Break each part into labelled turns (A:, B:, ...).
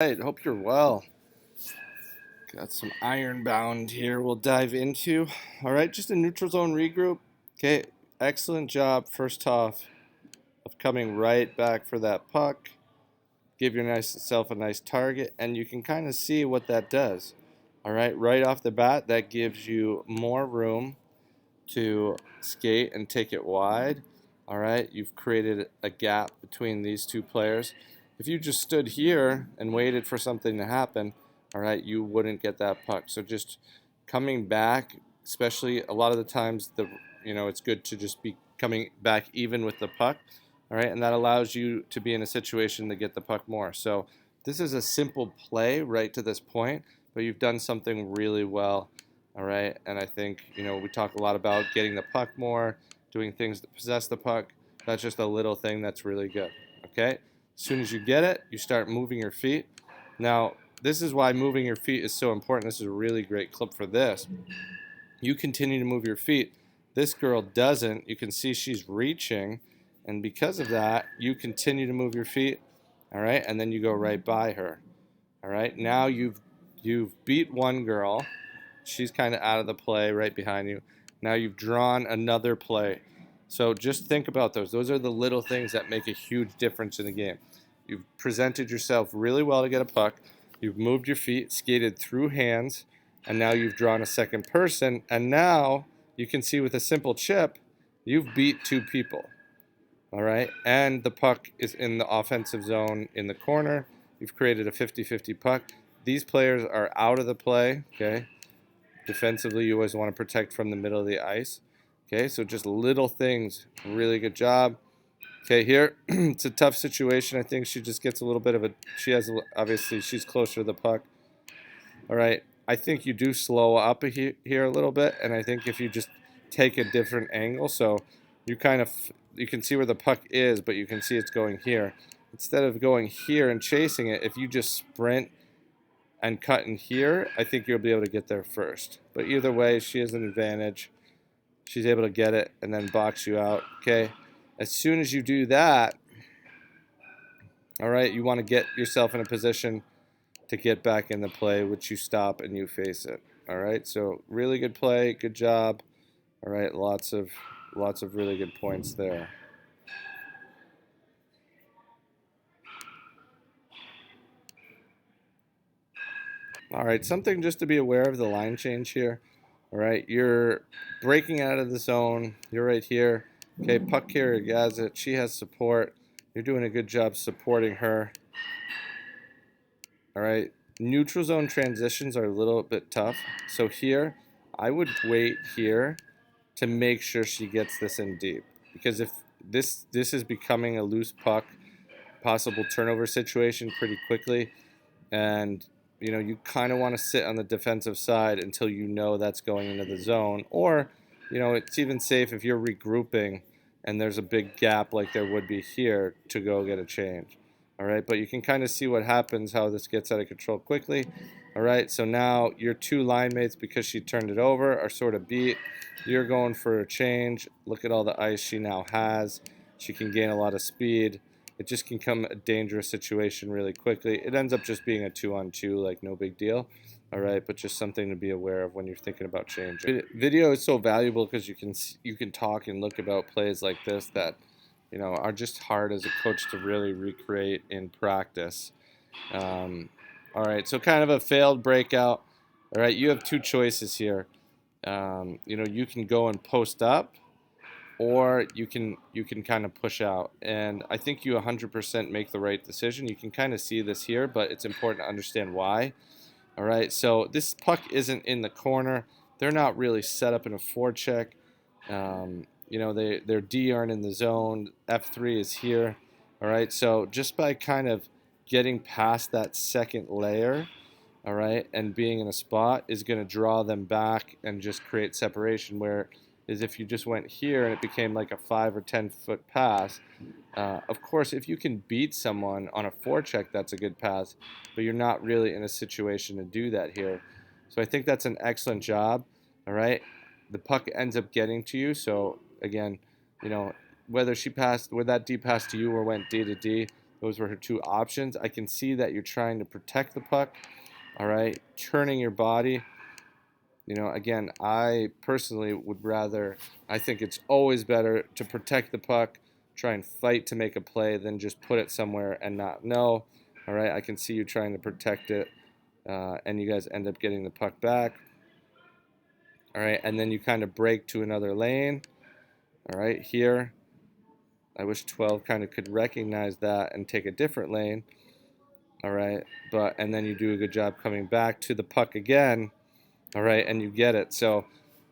A: Right, hope you're well. Got some iron bound here we'll dive into. All right, just a neutral zone regroup. Okay, excellent job first off of coming right back for that puck. Give yourself a nice target, and you can kind of see what that does. All right off the bat, that gives you more room to skate and take it wide. All right, you've created a gap between these two players. If you just stood here and waited for something to happen, all right, you wouldn't get that puck. So just coming back, especially a lot of the times, it's good to just be coming back even with the puck. All right, and that allows you to be in a situation to get the puck more. So this is a simple play right to this point, but you've done something really well. All right, and I think we talk a lot about getting the puck more, doing things that possess the puck. That's just a little thing that's really good. Okay, as soon as you get it, you start moving your feet. Now, this is why moving your feet is so important. This is a really great clip for this. You continue to move your feet. This girl doesn't. You can see she's reaching, and because of that, you continue to move your feet. All right, and then you go right by her. All right, now you've beat one girl. She's kind of out of the play right behind you. Now you've drawn another play. So just think about those. Those are the little things that make a huge difference in the game. You've presented yourself really well to get a puck. You've moved your feet, skated through hands, and now you've drawn a second person. And now you can see with a simple chip, you've beat two people. All right. And the puck is in the offensive zone in the corner. You've created a 50-50 puck. These players are out of the play. Okay. Defensively, you always want to protect from the middle of the ice. Okay, so just little things. Really good job. Okay, here, it's a tough situation. I think she just gets a little bit of a, obviously, she's closer to the puck. All right, I think you do slow up here a little bit, and I think if you just take a different angle, so you you can see where the puck is, but you can see it's going here. Instead of going here and chasing it, if you just sprint and cut in here, I think you'll be able to get there first. But either way, she has an advantage. She's able to get it and then box you out. Okay. As soon as you do that, all right, you want to get yourself in a position to get back in the play, which you stop and you face it. All right. So really good play. Good job. All right. Lots of really good points there. All right, something just to be aware of the line change here. All right, you're breaking out of the zone. You're right here. Okay, puck carrier has it. She has support. You're doing a good job supporting her. All right, neutral zone transitions are a little bit tough. So here, I would wait here to make sure she gets this in deep. Because if this is becoming a loose puck, possible turnover situation pretty quickly, and you kind of want to sit on the defensive side until you know that's going into the zone, or it's even safe if you're regrouping and there's a big gap like there would be here to go get a change. All right, but you can kind of see what happens, how this gets out of control quickly. All right, so now your two line mates, because she turned it over, are sort of beat. You're going for a change. Look at all the ice she now has. She can gain a lot of speed. It just can become a dangerous situation really quickly. It ends up just being a 2-on-2, like no big deal. All right, but just something to be aware of when you're thinking about changing. Video is so valuable because you can talk and look about plays like this that are just hard as a coach to really recreate in practice. All right, so kind of a failed breakout. All right, you have two choices here. You can go and post up, or you can kind of push out. And I think you 100% make the right decision. You can kind of see this here, but it's important to understand why. All right, so this puck isn't in the corner. They're not really set up in a forecheck. Their D aren't in the zone. F3 is here. All right, so just by kind of getting past that second layer, all right, and being in a spot is going to draw them back and just create separation. Where is if you just went here and it became like a 5 or 10 foot pass. Of course, if you can beat someone on a forecheck, that's a good pass, but you're not really in a situation to do that here. So I think that's an excellent job. All right, the puck ends up getting to you. So again, whether that D passed to you or went D to D, Those were her two options. I can see that you're trying to protect the puck, all right, turning your body. You know, again, I personally would rather, I think it's always better to protect the puck, try and fight to make a play than just put it somewhere and not know. All right, I can see you trying to protect it, and you guys end up getting the puck back. All right, and then you kind of break to another lane. All right, here, I wish 12 kind of could recognize that and take a different lane. All right, and then you do a good job coming back to the puck again. All right, and you get it. So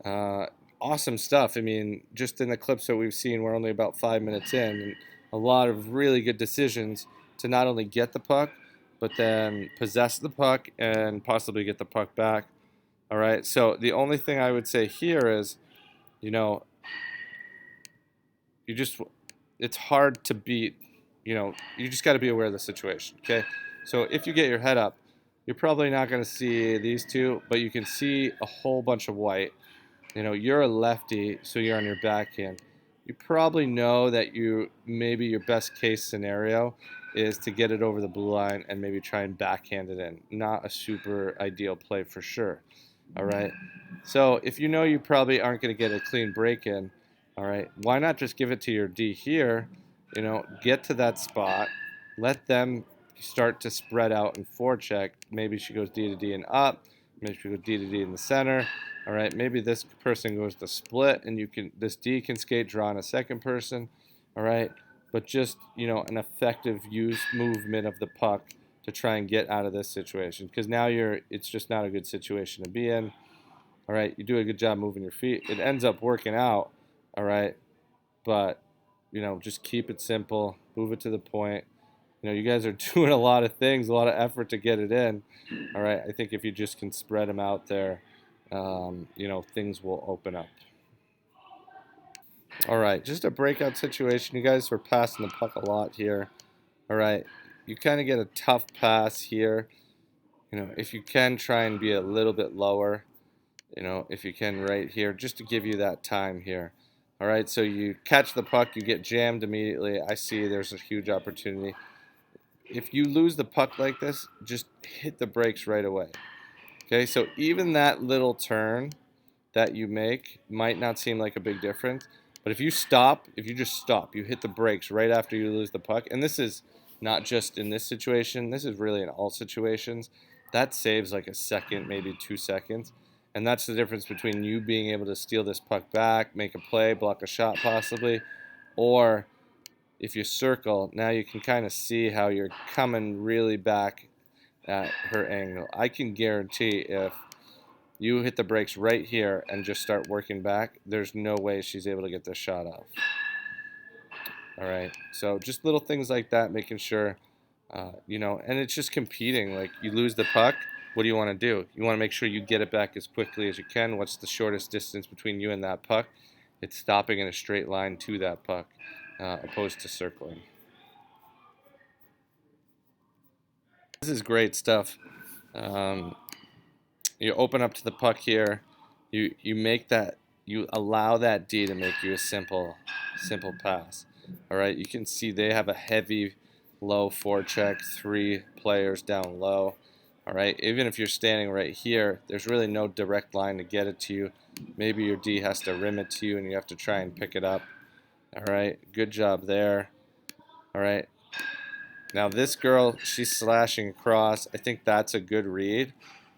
A: awesome stuff. I mean, just in the clips that we've seen, we're only about 5 minutes in, and a lot of really good decisions to not only get the puck, but then possess the puck and possibly get the puck back. All right, so the only thing I would say here is, you know, it's hard to beat, you just got to be aware of the situation, okay? So if you get your head up, you're probably not going to see these two, but you can see a whole bunch of white. You're a lefty, so you're on your backhand. You probably know that maybe your best case scenario is to get it over the blue line and maybe try and backhand it in. Not a super ideal play for sure. All right. So if you know you probably aren't going to get a clean break in, all right, why not just give it to your D here? Get to that spot, let them start to spread out and forecheck. Maybe she goes D to D and up. Maybe she goes D to D in the center. All right, maybe this person goes to split, and this D can skate, draw on a second person. All right, but just an effective movement of the puck to try and get out of this situation, because now it's just not a good situation to be in. All right, you do a good job moving your feet. It ends up working out. All right, but just keep it simple, move it to the point. You guys are doing a lot of things, a lot of effort to get it in. All right, I think if you just can spread them out there, things will open up. All right, just a breakout situation. You guys were passing the puck a lot here. All right, you kind of get a tough pass here. If you can try and be a little bit lower, if you can right here, just to give you that time here. All right, so you catch the puck, you get jammed immediately. I see there's a huge opportunity. If you lose the puck like this, just hit the brakes right away. Okay, so even that little turn that you make might not seem like a big difference, but if you just stop, you hit the brakes right after you lose the puck, and this is not just in this situation, this is really in all situations, that saves like a second, maybe 2 seconds, and that's the difference between you being able to steal this puck back, make a play, block a shot possibly, or if you circle, now you can kind of see how you're coming really back at her angle. I can guarantee if you hit the brakes right here and just start working back, there's no way she's able to get this shot off. All right, so just little things like that, making sure, and it's just competing. Like, you lose the puck, what do you want to do? You want to make sure you get it back as quickly as you can. What's the shortest distance between you and that puck? It's stopping in a straight line to that puck, opposed to circling. This is great stuff. You open up to the puck here. You allow that D to make you a simple pass. All right, you can see they have a heavy low forecheck, 3 players down low. All right, even if you're standing right here, there's really no direct line to get it to you. Maybe your D has to rim it to you and you have to try and pick it up. All right, good job there. All right, now this girl, she's slashing across. I think that's a good read,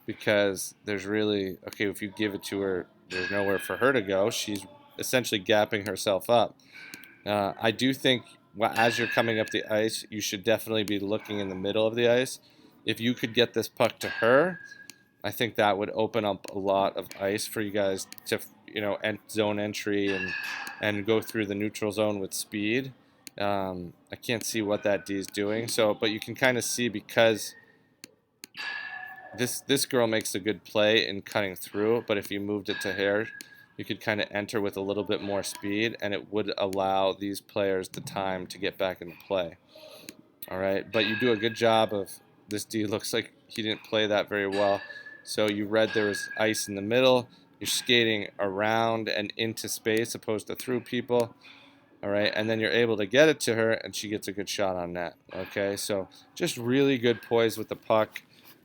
A: because there's really, okay, if you give it to her, there's nowhere for her to go. She's essentially gapping herself up. I do think as you're coming up the ice, you should definitely be looking in the middle of the ice. If you could get this puck to her, I think that would open up a lot of ice for you guys to, zone entry and go through the neutral zone with speed. I can't see what that D is doing. So, but you can kind of see, because this girl makes a good play in cutting through. But if you moved it to her, you could kind of enter with a little bit more speed, and it would allow these players the time to get back into play. All right, but you do a good job of this D. Looks like he didn't play that very well. So you read there was ice in the middle. You're skating around and into space opposed to through people. all right, and then you're able to get it to her, and she gets a good shot on net. Okay, so just really good poise with the puck.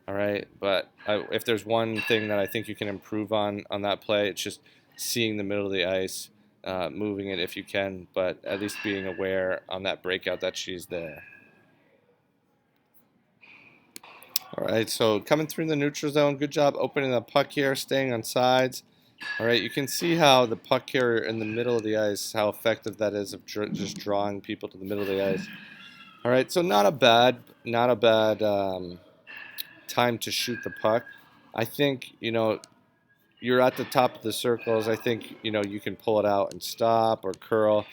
A: All right, but if there's one thing that I think you can improve on that play, it's just seeing the middle of the ice, moving it if you can, but at least being aware on that breakout that she's there. All right, so coming through the neutral zone, good job opening the puck here, staying on sides. All right, you can see how the puck carrier in the middle of the ice, how effective that is of just drawing people to the middle of the ice. All right, so not a bad time to shoot the puck. I think, you're at the top of the circles. I think, you can pull it out and stop or curl.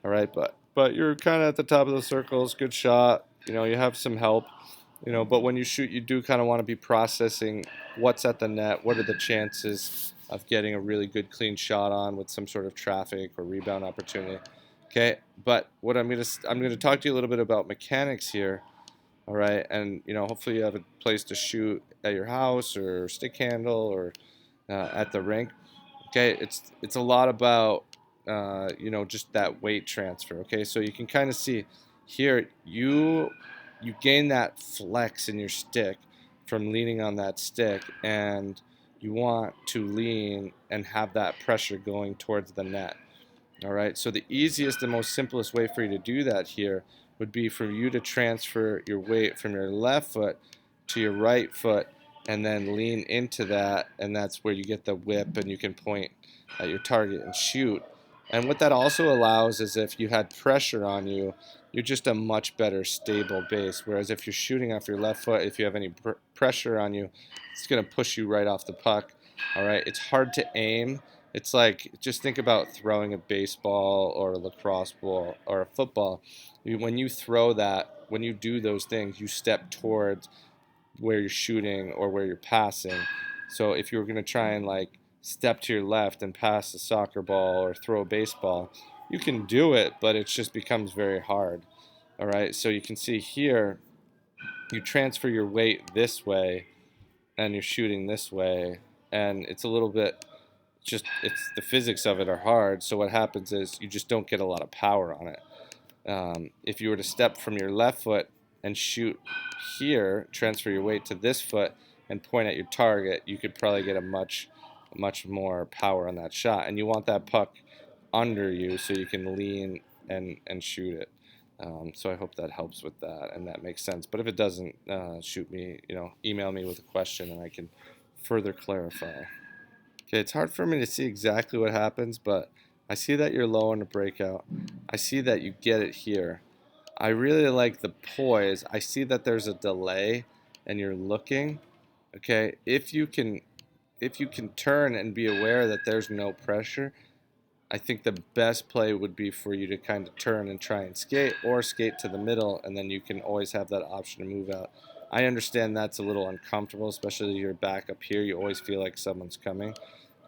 A: All right, but you're kind of at the top of the circles. Good shot. You have some help. But when you shoot, you do kind of want to be processing what's at the net. What are the chances of getting a really good clean shot on with some sort of traffic or rebound opportunity? Okay, but what I'm gonna talk to you a little bit about mechanics here. All right, and hopefully you have a place to shoot at your house or stick handle or at the rink. Okay, it's a lot about just that weight transfer. Okay, so you can kind of see here you gain that flex in your stick from leaning on that stick, and you want to lean and have that pressure going towards the net. All right, so the easiest and most simplest way for you to do that here would be for you to transfer your weight from your left foot to your right foot and then lean into that, and that's where you get the whip and you can point at your target and shoot. And what that also allows is if you had pressure on you, you're just a much better stable base. Whereas if you're shooting off your left foot, if you have any pressure on you, it's going to push you right off the puck. All right, it's hard to aim. It's like, just think about throwing a baseball or a lacrosse ball or a football. When you throw that, when you do those things, you step towards where you're shooting or where you're passing. So if you were going to try and like step to your left and pass a soccer ball or throw a baseball, you can do it, but it just becomes very hard. All right, so you can see here, you transfer your weight this way and you're shooting this way, and it's a little bit it's the physics of it are hard. So what happens is you just don't get a lot of power on it. If you were to step from your left foot and shoot here, transfer your weight to this foot and point at your target, you could probably get a much more power on that shot. And you want that puck under you so you can lean and shoot it. So I hope that helps with that and that makes sense. But if it doesn't, shoot me, email me with a question and I can further clarify. Okay, it's hard for me to see exactly what happens, but I see that you're low on the breakout. I see that you get it here. I really like the poise. I see that there's a delay and you're looking. Okay, if you can turn and be aware that there's no pressure, I think the best play would be for you to kind of turn and try and skate or skate to the middle, and then you can always have that option to move out. I understand that's a little uncomfortable, especially you're back up here. You always feel like someone's coming.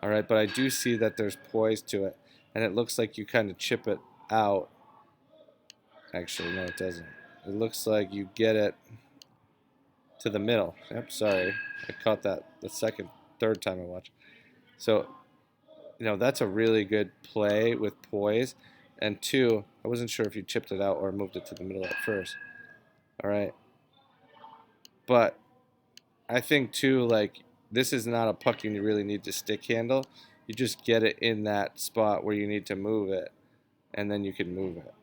A: All right, but I do see that there's poise to it, and it looks like you kind of chip it out. Actually, no, it doesn't. It looks like you get it to the middle. Yep, sorry. I caught that the third time I watched. So, that's a really good play with poise. And two, I wasn't sure if you chipped it out or moved it to the middle at first. All right. But I think, too, like, this is not a puck you really need to stick handle. You just get it in that spot where you need to move it, and then you can move it.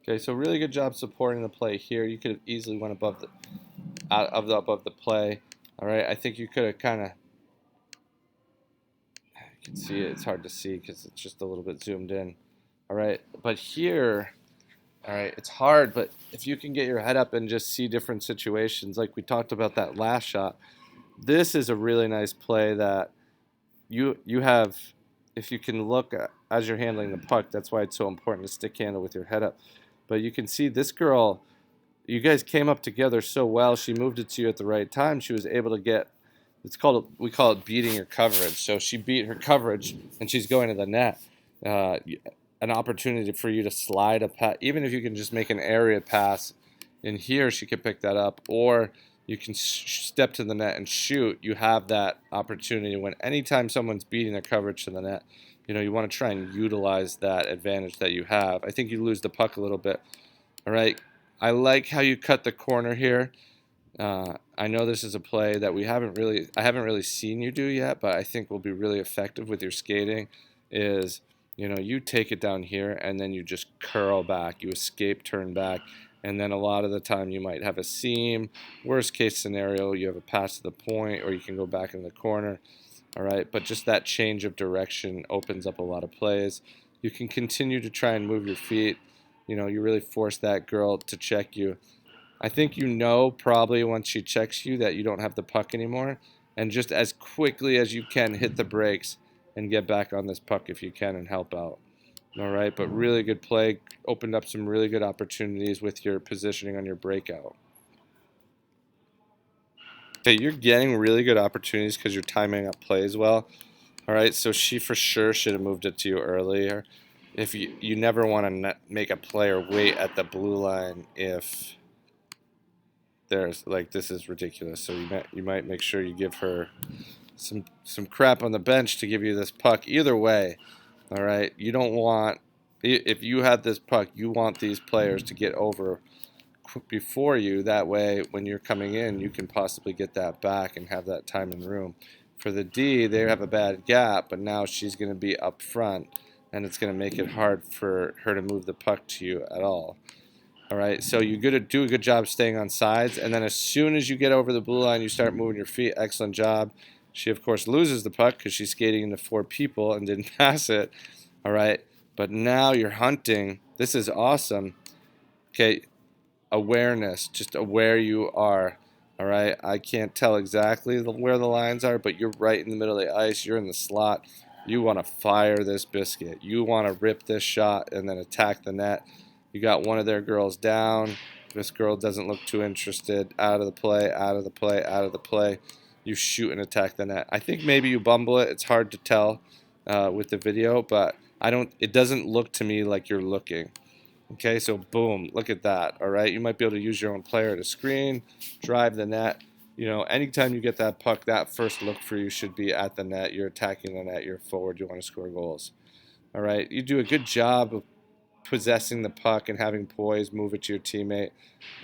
A: Okay, so really good job supporting the play here. You could have easily went above the play. All right, I think you could have kind of. You can see it. It's hard to see because it's just a little bit zoomed in. All right, but here, all right, it's hard. But if you can get your head up and just see different situations, like we talked about that last shot, this is a really nice play that you have. If you can look at, as you're handling the puck, that's why it's so important to stick handle with your head up. But you can see this girl, you guys came up together so well. She moved it to you at the right time. She was able to get, we call it beating your coverage. So she beat her coverage and she's going to the net. An opportunity for you to slide a pass, even if you can just make an area pass in here, she could pick that up, or you can step to the net and shoot. You have that opportunity when anytime someone's beating their coverage to the net, you want to try and utilize that advantage that you have. I think you lose the puck a little bit. All right. I like how you cut the corner here. I know this is a play that I haven't really seen you do yet, but I think will be really effective with your skating. Is you take it down here and then you just curl back, you escape, turn back, and then a lot of the time you might have a seam. Worst case scenario, you have a pass to the point, or you can go back in the corner. All right, but just that change of direction opens up a lot of plays. You can continue to try and move your feet. You really force that girl to check you. I think probably once she checks you that you don't have the puck anymore, and just as quickly as you can hit the brakes and get back on this puck if you can and help out. All right, but really good play. Opened up some really good opportunities with your positioning on your breakout. Okay, you're getting really good opportunities because you're timing up plays well. All right, so she for sure should have moved it to you earlier. If you never want to make a player wait at the blue line if there's this is ridiculous. So you might make sure you give her some crap on the bench to give you this puck. Either way, all right, you don't want, if you had this puck, you want these players to get over before you. That way, when you're coming in, you can possibly get that back and have that time and room. For the D, they have a bad gap, but now she's going to be up front, and it's going to make it hard for her to move the puck to you at all. All right, so you do a good job staying on sides, and then as soon as you get over the blue line, you start moving your feet. Excellent job. She, of course, loses the puck because she's skating into 4 people and didn't pass it. All right, but now you're hunting. This is awesome. Okay, awareness, just aware you are. All right, I can't tell exactly where the lines are, but you're right in the middle of the ice. You're in the slot. You want to fire this biscuit. You want to rip this shot and then attack the net. You got one of their girls down. This girl doesn't look too interested. Out of the play, out of the play, out of the play. You shoot and attack the net. I think maybe you bumble it. It's hard to tell with the video, but it doesn't look to me like you're looking. Okay, so boom, look at that. All right, you might be able to use your own player to screen, drive the net. Anytime you get that puck, that first look for you should be at the net. You're attacking the net. You're forward. You want to score goals. All right, you do a good job of possessing the puck and having poise, move it to your teammate.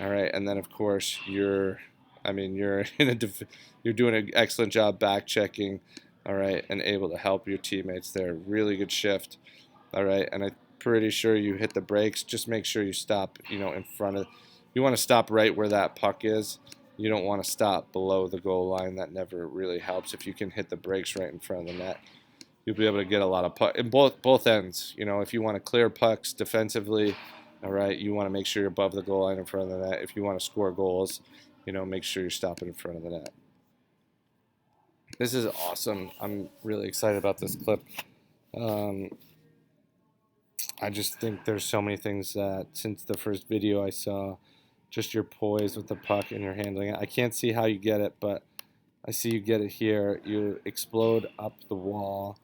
A: All right, and then of course you're you're doing an excellent job back checking. All right, and able to help your teammates there. Really good shift. All right, and I'm pretty sure you hit the brakes. Just make sure you stop, in front of. You want to stop right where that puck is. You don't want to stop below the goal line. That never really helps. If you can hit the brakes right in front of the net, you'll be able to get a lot of puck in both ends. If you want to clear pucks defensively, all right, you want to make sure you're above the goal line in front of the net. If you want to score goals, make sure you're stopping in front of the net. This is awesome. I'm really excited about this clip. I just think there's so many things that since the first video I saw, just your poise with the puck and your handling it. I can't see how you get it, but I see you get it here. You explode up the wall.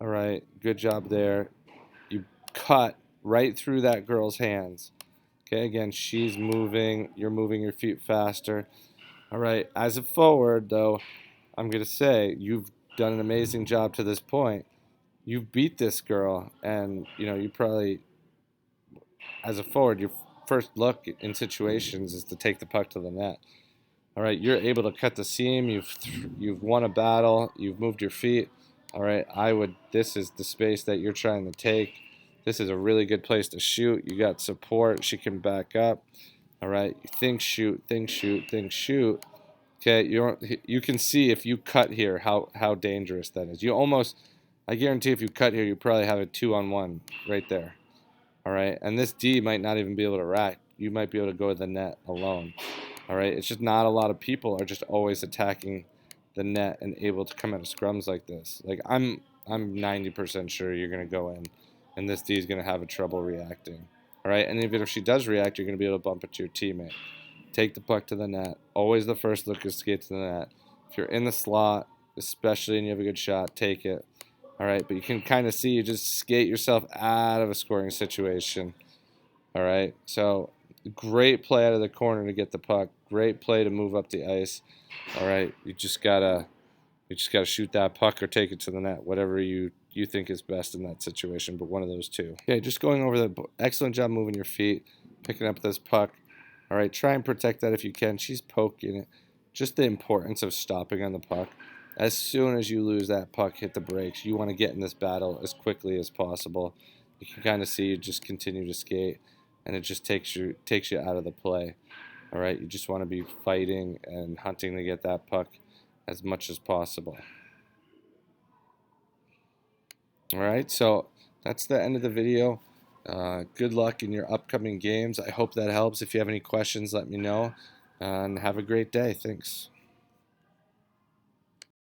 A: All right, good job there. You cut right through that girl's hands. Okay, again, she's moving. You're moving your feet faster. All right, as a forward, though, I'm going to say you've done an amazing job to this point. You've beat this girl, and, you probably, as a forward, your first look in situations is to take the puck to the net. All right, you're able to cut the seam. You've won a battle. You've moved your feet. All right, this is the space that you're trying to take. This is a really good place to shoot. You got support. She can back up. All right, think, shoot, think, shoot, think, shoot. Okay, you can see if you cut here how dangerous that is. I guarantee if you cut here, you probably have a 2-on-1 right there. All right, and this D might not even be able to rack. You might be able to go to the net alone. All right, it's just not a lot of people are just always attacking the net and able to come out of scrums like this. Like I'm 90% sure you're gonna go in, and this D is gonna have a trouble reacting. All right, and even if she does react, you're gonna be able to bump it to your teammate. Take the puck to the net. Always the first look is skate to the net. If you're in the slot, especially and you have a good shot, take it. All right, but you can kind of see you just skate yourself out of a scoring situation. All right, so Great play out of the corner to get the puck. Great play to move up the ice. All right, you just gotta shoot that puck or take it to the net, whatever you think is best in that situation, but one of those two. Okay, just going over the excellent job moving your feet, picking up this puck. All right, try and protect that if you can. She's poking it. Just the importance of stopping on the puck. As soon as you lose that puck, hit the brakes. You want to get in this battle as quickly as possible. You can kind of see you just continue to skate, and it just takes you out of the play. All right, you just want to be fighting and hunting to get that puck as much as possible. All right, so that's the end of the video. Good luck in your upcoming games. I hope that helps. If you have any questions, let me know. And have a great day. Thanks.